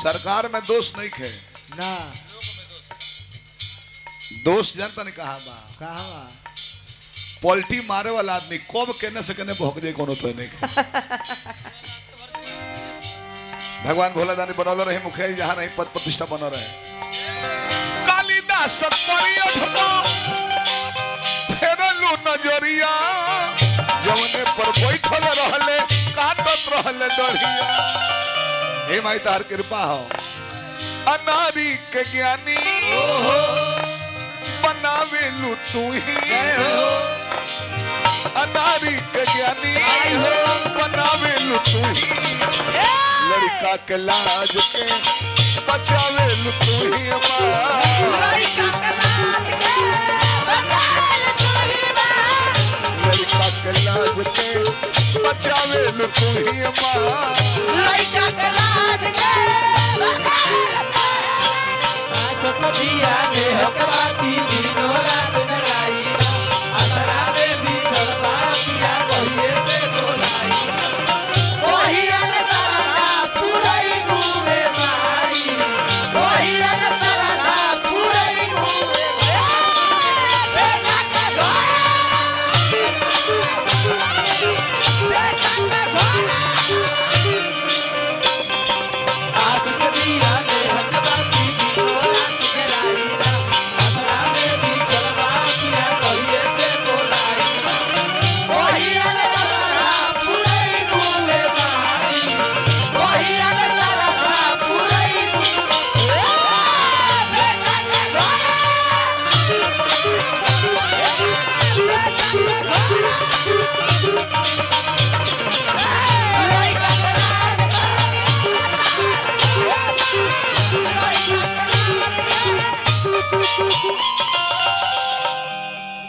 सरकार में दोष नहीं खे ना दोष जनता ने कहा बा कहा पलटी मारे वाला आदमी कब कहने से कहने भोग जाए कोनो तो नहीं खे। भगवान भोला दानी बनल रहे मुखिया जहाँ रही पद प्रतिष्ठा बन रहे कालिदास फेरलू नजरिया जवने पर बैठल रहले काटत रहले डढ़िया। हे माई तार कृपा हो अनारी के ज्ञानी बनावेलू तू ही अनारी के ज्ञानी बनावेलू तू ही लड़का के लाज के बचावेलू तू ही लड़का के लाज के बचावेलू तू ही लड़का के लाज के दिया ने हकवाती दिनों रात जगाई असरा में भी चलता किया कहिए से बोलाई वही अलसरा पूरी घूमे माई वही अलसरा पूरी घूमे बेटा का घोड़ा आज दिया ने हकवाती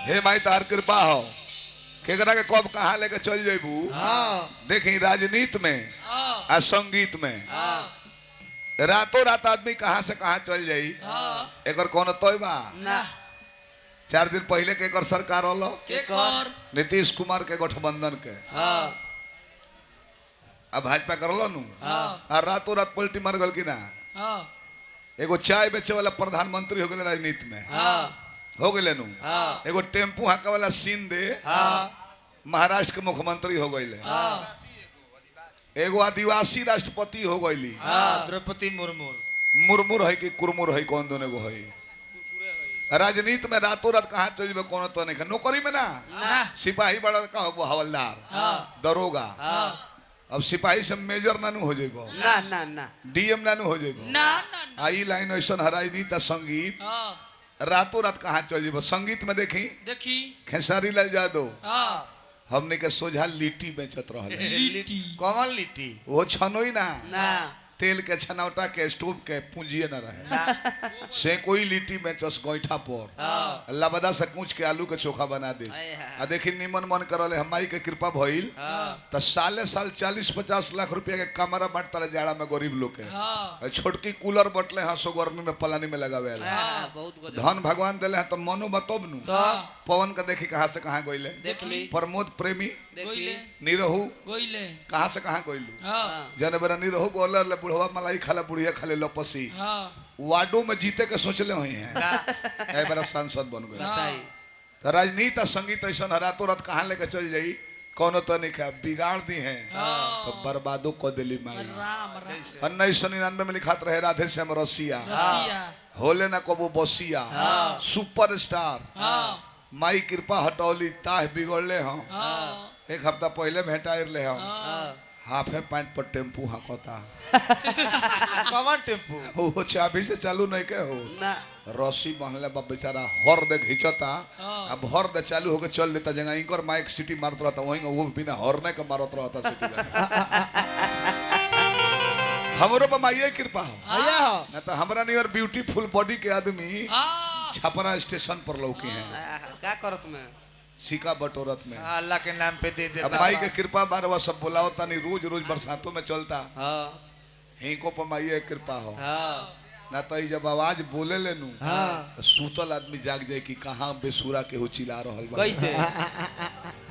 हे माई तार कृपा हो केकरा के कब कहाँ लेके चल जेबू देखी राजनीति में आ संगीत में रातों रात आदमी कहाँ से कहाँ चल जाई एक कौन तोय बा 4 दिन पहले के एकर सरकार होलो नीतीश कुमार के गठबंधन के अब भाजपा करलो नु आ रातों रात पलटी मार गल की ना एगो चाय बेचे वाला प्रधानमंत्री हो गए राजनीति में हो गए नु एगो टेम्पू हाका वाला सीन दे महाराष्ट्र के मुख्यमंत्री हो गए एगो आदिवासी राष्ट्रपति हो गई द्रौपदी मुर्मू मुर्मू है कि कुरमुर है कौन दोनों को है राजनीति में रातों रात कहाँ चल जाए कौन तो नहीं नौकरी में ना सिपाही बड़ा का हो हवलदार दरोगा अब सिपाही से मेजर नानू हो जाइबो ना ना ना डीएम नानू हो जाइबो ना आई लाइन ऐसा राजनीति संगीत रातों रात कहाँ चल जाइबो संगीत में देखी खेसारी लाल यादव हमने के सोझा लिट्टी बेचत रहले लिट्टी कौन लिट्टी वो छनोई ना ना तेल के छनौटा के स्टोव के पूंजिए न रहे से कोई लिट्टी में चस गोईठा पर लबदा से कूच के आलू के चोखा बना दे आ देखी निमन मन करले हमारी के कृपा भइल त साले साल 40-50 लाख रुपया के कमरा बांटता रहे जाड़ा में गरीब लोग के छोटकी कूलर बटले हंसो गर्मी में पलानी में लगावे धन भगवान दिले हैं तो मनो बतब नु पवन का देखी कहाँ से कहाँ गइले प्रमोद प्रेमी निरहू कहाँ से कहाँ गइलू जने बरा निरहू गोलर ले बुढ़वा मलाई खाला बुढ़िया खाले लपसी वार्डो में जीते के सोचले हुई हैं ए बरा सांसद बन गए तो राजनीति और संगीत ऐसा रातों रात कहाँ लेके चल जाई कोनो तो नहीं खा बिगाड़ दी हैं तो बर्बादो को दिली माई 1999 में लिखात रहे राधे श्याम रसिया होले ना कबो बसिया सुपरस्टार माई कृपा हटौली ताह बिगड़ले हम एक हफ्ता पहले भेटाइर ले हम हाफे पैंट पर टेम्पू हाकोता कौन टेम्पू वो चाबी से चालू नहीं के हो ना रस्सी बांधले बा बेचारा हर दे घिंचता अब हर दे चालू होके चल देता जगह इनकर माइक सिटी मारत रहता वहीं वो बिना हरने के मारत रहता सिटी हमरो पर माई कृपा हो ना तो हमरा नियर ब्यूटीफुल बॉडी के आदमी छपरा स्टेशन पर लौकी हैं क्या करो तुम्हें सिक्का बटोरत में अल्लाह के नाम पे दे देता अब माई के कृपा बारवा सब बुलावता नहीं रोज रोज बरसातों में चलता हिंको पर माई कृपा हो ना तो जब आवाज बोले लेनू तो सूतल आदमी जाग जाए कि कहाँ बेसुरा के हो चिल्ला रहल बा कैसे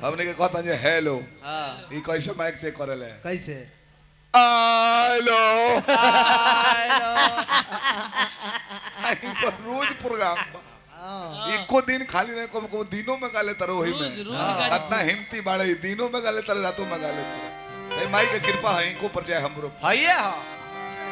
हमने के कहता जे हेलो ई कैसे माइक से करेले कैसे आलो रोज प्रोग्राम इको दिन खाली नहीं को दिनों में गाले तरह वही में इतना हिम्मती बाड़े दिनों में गाले तरह रातों में गाले तरह माई के कृपा है इनको पर चाहे हमरो भैया